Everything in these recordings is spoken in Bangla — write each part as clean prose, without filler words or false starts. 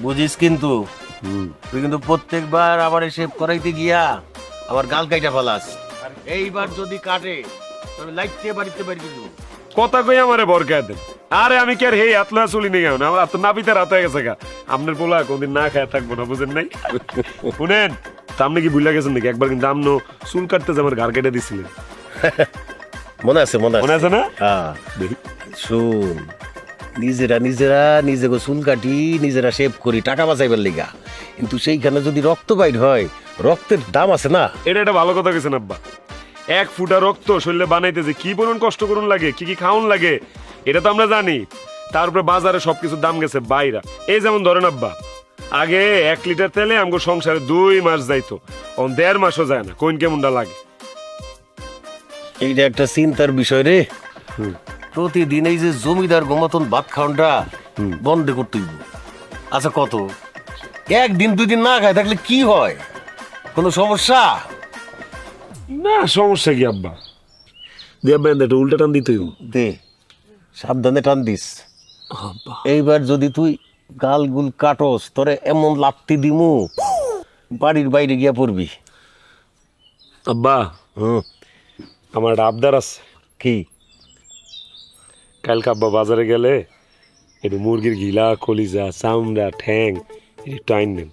বুঝিস কিন্তু তুই কিন্তু প্রত্যেকবার আবার শেভ করাইতে গিয়া আবার গাল কাইটা ফেলাস। আর এইবার যদি কাটে তবে লাইটতে বাড়িতে বাড়ি দিব। কথা কই আমারে বরকা দেন। আরে আমি কি আর হেই আতলা চলি নি কেন, আমার তো নাপিতে রাত হয়ে গেছে গা। আপনার পোলা কোনদিন না খায় থাকবো না, বুঝেন নাই? শুনেন, আপনি কি ভুলে গেছেন নাকি? একবার কিন্তু আমনো চুল কাটতে যে আমার ঘাড় কেটে দিছিলেন, মনে আছে? মনে আছে না? হ্যাঁ, শুন, নিজেরা নিজেকে চুল কাটি, নিজেরা শেভ করি টাকা বাঁচাইবার লিগা, কিন্তু সেইখানে যদি রক্ত বাইর হয়, রক্তের দাম আছে না। এটা একটা ভালো কথা কইছেন আব্বা। এক ফুটা রক্ত শরীরে বানাইতে যে কি পরিমাণ কষ্ট করুন লাগে, কি কি খাওয়ান লাগে, এটা তো আমরা জানি। তারপরে বাজারে সবকিছুর দাম গেছে বাইরা। এই যেমন ধরেন আব্বা, আগে 1 লিটার তেলে আমগো সংসারে 2 মাস যাইতো, এখন 1.5 মাসও যায় না। কোন কেমনটা লাগে? এইটা একটা চিন্তার বিষয় রে। প্রতিদিন এই যে জমিদার মতন ভাত খাওয়াটা বন্ধ করতে হইব। আচ্ছা, কত একদিন 2 দিন না খায় থাকলে কি হয়? কোনো সমস্যা না, সমস্যা কি আব্বা? একটা উল্টা টান দিতে দে, সাবধানে টান দিস। এইবার যদি তুই গালগুল কাটস, তোরে এমন লাত্তি দিমু বাড়ির বাইরে গিয়া পড়বি। আব্বা, আমার একটা আবদার আছে। কি? কালকে আব্বা বাজারে গেলে একটু মুরগির গিলা, কলিজা, চামড়া, ঠ্যাং একটু আইন নেন।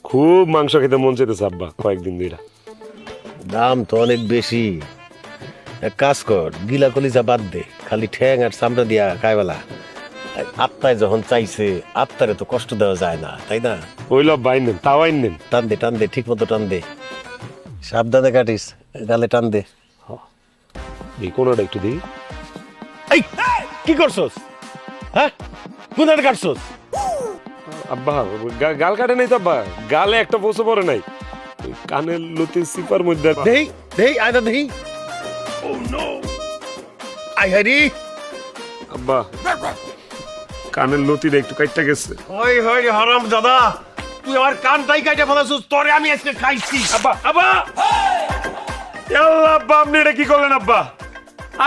খুব মাংস খেতে মন চাইতেছে আব্বা কয়েকদিন ধরে। দাম তো অনেক বেশি। এক কাজ কর, গিলা কলিজা বাদ দে, খালি ঠ্যাং আর চামড়া দিয়া খাইবেলা। আত্মায় যখন চাইছে, আত্মারে তো কষ্ট দেওয়া যায় না, তাই না? ওইল আব্বা আইন নেন, তাও আইন নেন। টান দে, ঠিক মতো টান দে, সাবধানে কাটিস, গালে টান দে। এই কোনটা একটু দিই। এই কি করছস? হ্যাঁ, কোনটা কাটছস? আব্বা গাল কাটে নাই তো আব্বা, গালে একটা বসে পড়ে নাই, কানের লতি সিপার মধ্যে। দেই আয়দা দেই। ও নো, আই হারি আব্বা, কানের লতিটা একটু কাটতে গেছে। ওই হই হারাম দাদা, তুই আমার কানটাই কাটে ফেলাছস, তোরে আমি আজকে খাইছি। আব্বা আব্বা, আল্লাহ আব্বা, আপনি এটা কি করলেন আব্বা?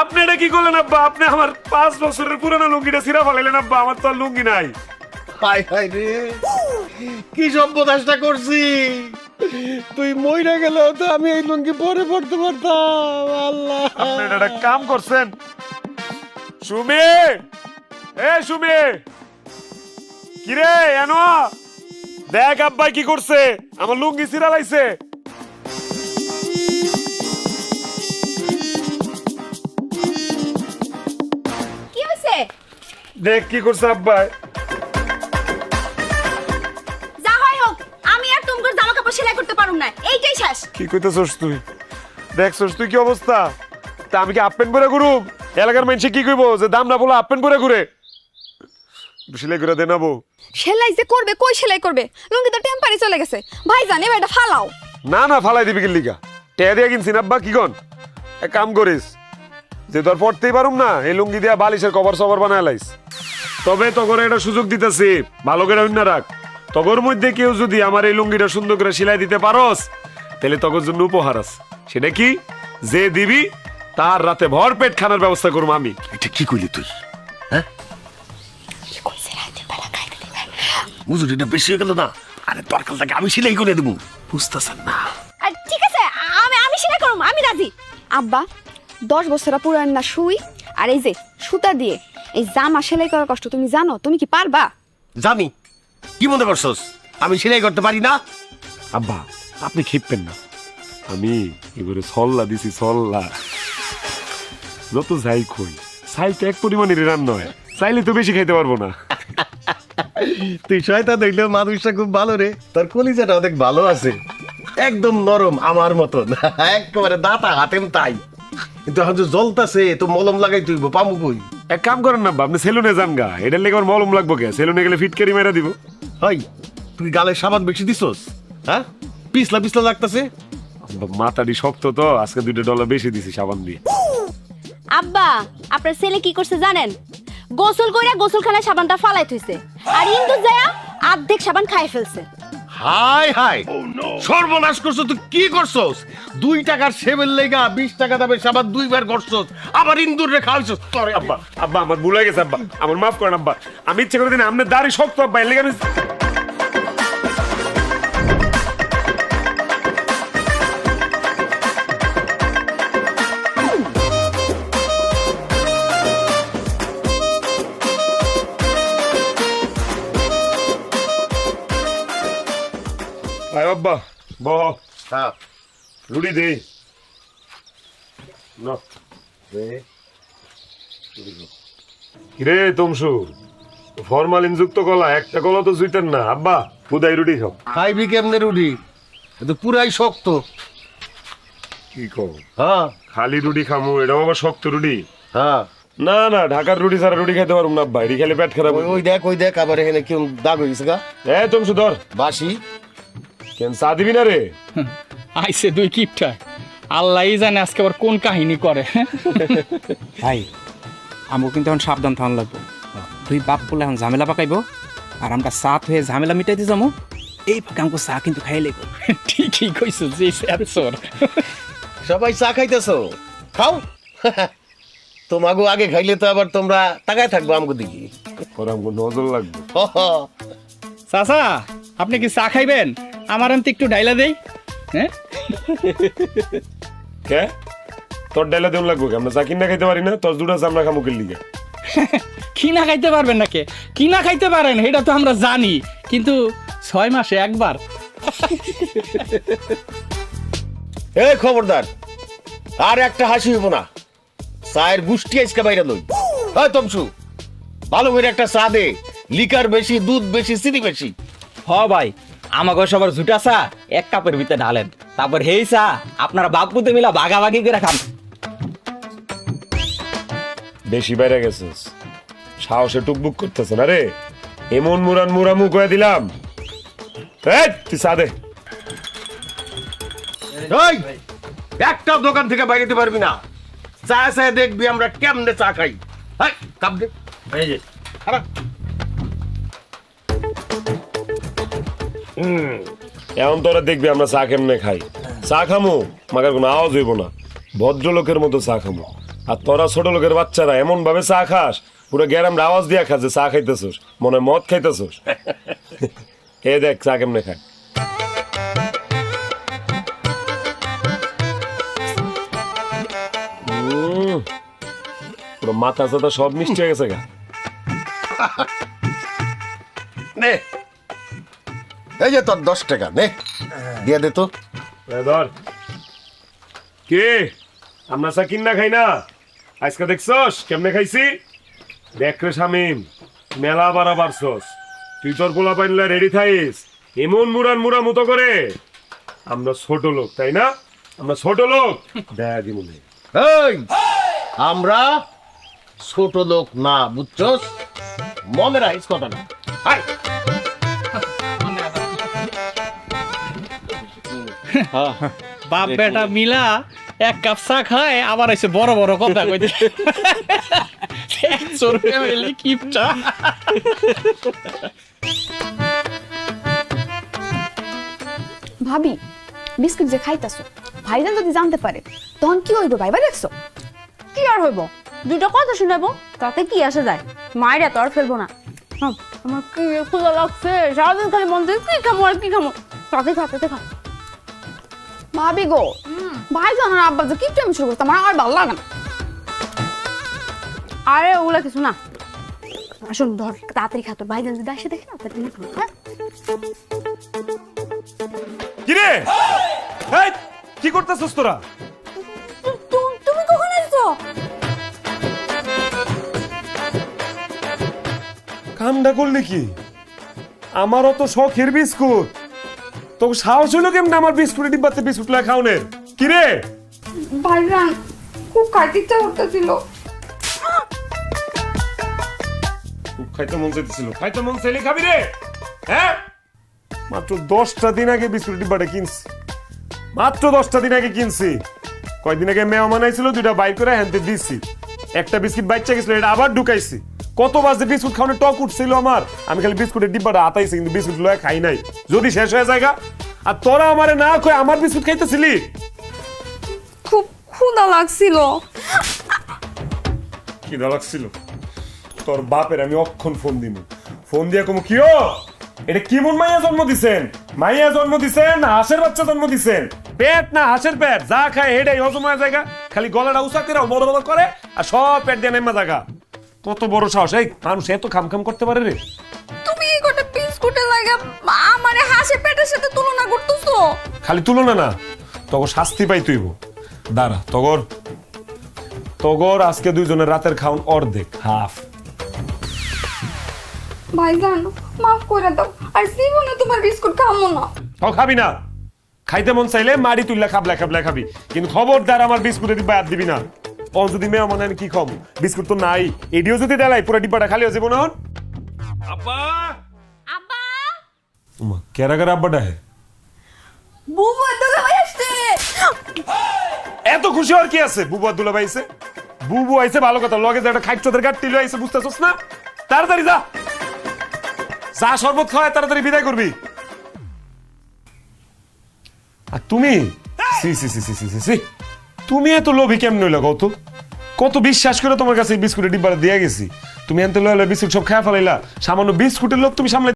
আপনি এটা কি করলেন আব্বা? আপনি আমার 5 বছরের পুরানো লুঙ্গিটা ছিঁড়া ফেলাইলেন আব্বা। আমার তো আর লুঙ্গি নাই। হাই হাই রে, কি সর্বনাশটা করছি! তুই মইরা গেলেও তো আমি এই লুঙ্গি পরে পড়তে পারতাম। আল্লাহ, আপনি এটা কাম করছেন। সুমি, এ সুমি, কিরে এনো দেখ আব্বাই কি করছে, আমার লুঙ্গি ছিঁড়া লাইছে। কি হইছে? দেখ কি করছে আব্বাই। যা হয় হোক, আমি আর তোমার জামা কাপড় সেলাই করতে পারুম না, এইটাই শেষ। কি কইতেছস তুই? দেখছস তুই কি অবস্থা? তা আমি কি হাফ প্যান্ট পরে ঘুরুম? এলাকার মানুষ কি কইবো যে দামরা বলে হাফ প্যান্ট পরে ঘুরে? সেলাই করে দেনাবো। সেলাই যে করবে, কই সেলাই করবে? লুঙ্গি তো টেম্পারি চলে গেছে। ভাইজান, এবার এটা ফালাও। না না, ফালাই দিবি কি লিগা? টেয়া দিয়া কিনছি না আব্বা, কি গন? এক কাম করিস, যে তোর পড়তেই পারুম না, এই লুঙ্গি দিয়া বালিশের কভার সভার বানায় লাইস। তবে তখন একটা সুযোগ দিতেছি, ভালো করে অন্য রাখ। তগর মধ্যে কেউ যদি আমার এই লুঙ্গিটা সুন্দর করে সেলাই দিতে পারস, তাহলে তগর জন্য উপহার আছে। সেটা কি? যে দিবি তার রাতে ভর পেট খানার ব্যবস্থা করবো আমি। এটা কি কইলি তুই? হ্যাঁ, মজুরিটা বেশি হয়ে গেল না? আরে দরকার থাকে আমি সেলাই করে দেবো, বুঝতেছেন না? আর ঠিক আছে, আমি সেলাই করব, আমি রাজি। আব্বা, 10 বছর পুরান না সুই আর এই যে সুতা দিয়ে এই জামা সেলাই করার কষ্ট তুমি জানো? তুমি কি পারবা? জানি। কি মনে করছস আমি সেলাই করতে পারি না? আব্বা, আপনি খেপবেন না, আমি এবারে সল্লা দিছি, সল্লা। যত যাই কই, চাই তো এক পরিমাণের রান্না হয়, চাইলে তো বেশি খাইতে পারবো না। তুই শয়তান দেখলেও মানুষটা খুব ভালো রে, তোর কলিজাটা অনেক ভালো আছে, একদম নরম আমার মতন, একেবারে দাঁতা হাতেম তাই। কিন্তু এখন যে জ্বলতাছে, তো মলম লাগাই তুই পামু কই? এক কাম করেন না আব্বা, আপনি সেলুনে যান গা, এটার লেগে আমার মলম লাগবো কে? সেলুনে গেলে ফিটকারি মেরা দিব। হয়, তুই গালে সাবান বেশি দিছস? হ্যাঁ, পিছলা পিছলা লাগতাছে। মাথাটি শক্ত তো, আজকে $2 বেশি দিছি সাবান দিয়ে। আব্বা, আপনার ছেলে কি করছে জানেন? গোসল কইরা গোসলখানায় সাবানটা ফালাই থইছে, আর ইন্দু যায়া অর্ধেক সাবান খাই ফেলছে। হাই হাই, সর্বনাশ করছো তুই! কি করছস? 2 টাকার সেবের লেগা 20 টাকা দামের সাবান 2 বার করছস, আবার ইন্দুর রে খাওয়াইছস। তোরে আব্বা আব্বা, আমার ভুল হয়ে গেছে আব্বা, আমার মাফ করেন আব্বা। আমি ইচ্ছে করে দিন, আপনার দাড়ি শক্ত আব্বা, এর লেগে আমি আব্বা বহ হ্যাঁ রুটি দে না কিরে তমসু ফরমালিন যুক্ত কলা একটা কলা তো জুইতেন না আব্বা বুদাই রুটি খাও খাইবি কেমনে রুটি এ তো পুরাই শক্ত। কি কও হ্যাঁ খালি রুটি খামু এটাও আবার শক্ত রুটি হ্যাঁ না না ঢাকার রুটি ছাড়া রুটি খাইতে পারবো না আব্বা এটি খেলে পেট খারাপ ওই ওই দেখ আবার এখানে কেমন দাগ হয়েছে গা হ্যাঁ তমসু ধর বাসি। কেন চা দিবি না রে আইসে দুই কিপটা আল্লাহই জানে আজকে আবার কোন কাহিনী করে। ভাই আমও কিন্তু এখন সাবধান থাকুন লাগবো। দুই বাপ বলে এখন ঝামেলা পাকাইবো আর আমরা সাথ হয়ে ঝামেলা মিটাইতে যাবো। এই ফাঁকে আমাকে চা কিন্তু খাই লাগবো। ঠিকই কইছো যে স্যার সবাই চা খাইতেছো খাও তোমাগো আগে খাইলে তো আবার তোমরা তাকায় থাকবো আমগো দিকে। পরে আমাকে নজর লাগবে চাচা আপনি কি চা খাইবেন? আমার আনতে একটু ডাইলা দেই। হ্যাঁ কে তোর ডাইলা দেউন লাগবো কে? আমরা চা কিনা খাইতে পারি না তোর দুটা চামড়া খামুকের লিগে কিনা খাইতে পারবেন নাকি? কিনা খাইতে পারেন এটা তো আমরা জানি, কিন্তু 6 মাসে একবার। এই খবরদার আর একটা হাসি হইব না, চায়ের গুষ্টি আজকে বাইরে লই। এই তমসু ভালো করে একটা চা দে, লিকার বেশি দুধ বেশি চিনি বেশি। হ ভাই আমাকে সবার জুটা চা এক কাপের ভিতরে ঢালেন, তারপর হেই চা আপনারা বাগপুতে মিলা ভাগাভাগি করে খান। বেশি বাইরে গেছিস সাহসে টুকবুক করতেছে না রে, এমন মুরান মুরামু কয়ে দিলাম। এই, তুই চা দে। এই একটা দোকান থেকে বাইরে যেতে পারবি না, চা চায় দেখবি আমরা কেমনে চা খাই। এই কাপ দে, এই যে খারাপ। এখন তোরা দেখবি আমরা চা কেমনে খাই। চা খামু মাগার কোনো আওয়াজ হইব না, ভদ্রলোকের মতো চা খামু। আর তোরা ছোট লোকের বাচ্চারা এমন ভাবে চা খাস পুরো গ্যারামটা আওয়াজ দিয়া খাস যে চা খাইতেছোস, মনে হয় মদ খাইতেছোস। এ দেখ চা কেমনে খায়। পুরো মাথা চাথা সব মিষ্টি হয়ে গেছে গা। নে এই যে তোর 10 টাকা নে দিয়ে দে তো। ধর কে আমরা চা কিনা খাই না, আজকে দেখছস কেমনে খাইছি। দেখ রে শামিম মেলা বাড়া বাড়ছস, তুই তোর পোলা পাইলে রেডি থাইস এমন মুরান মুরা মতো করে। আমরা ছোট লোক তাই না, আমরা ছোট লোক দেয় মনে। এই আমরা ছোট লোক না, বুঝছস? মনে রাখিস কথাটা। হাই বাপ বেটা মিলা এক কাপ চা খায় আবার এসে বড় বড় কথা কইতে। 100 টাকা মেলে কিপটা। ভাবি বিস্কুট যে খাইতাছো ভাইজান যদি জানতে পারে তখন কি হইব ভাইবা দেখছো? কি আর হইব, দুটো কথা শুনাবো তাতে কি আসে যায়, মায়েরা তো আর ফেলবো না। আমার কি ক্ষুধা লাগছে, সারাদিন খালি মন চাই কি খামো আর কি খামো, তাতে খা। ভাবি গো ভাইজান আর আব্বা যে কিপটা আমি শুরু করতে আমার আর ভালো লাগে না। আরে ওগুলা কিছু না, আসুন ধর তাড়াতাড়ি খা, তোর ভাইজান যদি আসে দেখে না তাড়াতাড়ি খা, হ্যাঁ? কিরে এই কি করতেছস তোরা? তুমি কখন এসছো? কামটা করলি কি? আমারও তো শখের বিস্কুট, তো সাহস হইলো কেমন আমার বিস্কুটের ডিব্বাতে বিস্কুট লা খাওনের? কিরে ভাইজান খুব খাইতে ইচ্ছা করতেছিল। খাইতে মন চাইতেছিল, খাইতে মন চাইলে খাবি রে। হ্যাঁ মাত্র 10টা দিন আগে বিস্কুট ডিব্বাটা কিনছি, মাত্র 10টা দিন আগে কিনছি। কয়দিন আগে মেহমান আইছিল, 2টা বাইর করে হ্যান্তে দিচ্ছি। একটা বিস্কুট বাইচা গেছিল, এটা আবার ঢুকাইছি। কত বাজে বিস্কুট খাওয়ানোর টক উঠছিল আমার, আমি খালি বিস্কুটের ডিব্বাটা হাতাইছি কিন্তু বিস্কুট লয়ে খাই নাই, যদি শেষ হয়ে যায়। আর তোরা আমারে না কই আমার বিস্কুট খাইতেছিলি। খুব ক্ষুধা লাগছিল। কি লাগছিল তোর বাপের? আমি অক্ষণ ফোন দিব, ফোন দিয়া কমু কি ও এটা কেমন মাইয়া জন্ম দিছেন? মাইয়া জন্ম দিছেন না হাঁসের বাচ্চা জন্ম দিছেন? পেট না হাঁসের পেট, যা খায় হেডাই হজম হয়ে জায়গা, খালি গলাটা উঁচা করে বড় বড় করে আর সব পেট দিয়ে নেমা জায়গা। কত বড় সাহস! এই মানুষ এত খাম খাম করতে পারে রে? তুমি কি গোটা বিস্কুটে লাগা আমারে হাসে পেটের সাথে তুলনা করতেছো? খালি তুলনা না, তগর শাস্তি পাই তুইব। দাঁড়া, তগর আজকে দুইজনের রাতের খাওন অর্ধেক, হাফ। ভাইজান মাফ করে দাও, আর জীবনে তোমার বিস্কুট খামো না। ও খাবি না, খাইতে মন চাইলে মারি তুললা খাবলা খাবি, কিন্তু খবরদার আমার বিস্কুটের ডিব্বা হাত দিবি না। ও যদি মেয়ে মনে হয় কি খাম, বিস্কুট তো নাই, এডিও যদি দেলাই পুরো ডিব্বাটা খালি হয়ে যাবো না। আব্বা আব্বা উমা কেরা কেরা আব্বাটা হে? বুবু দুলা ভাই আসছে। এত খুশি হওয়ার কি আছে? বুবু আর দুলা ভাই আইছে, বুবু আইছে ভালো কথা, লগে যে একটা খাইচোদের গাট টিলো আইছে, বুঝতেছস না? তাড়াতাড়ি যা, যা শরবত খাওয়ায় তাড়াতাড়ি বিদায় করবি। আর তুমি সি সি সি সি সি সি তুমি এত লোভী কেমন হইলা কত? কত বিশ্বাস করে তোমার কাছে এই বিস্কুটের ডিব্বাটা দিয়ে গেছি, তুমি এনতে লইলে বিস্কুট সব খাওয়া ফেলাইলা। সামান্য বিস্কুটের লোভ তুমি সামলাই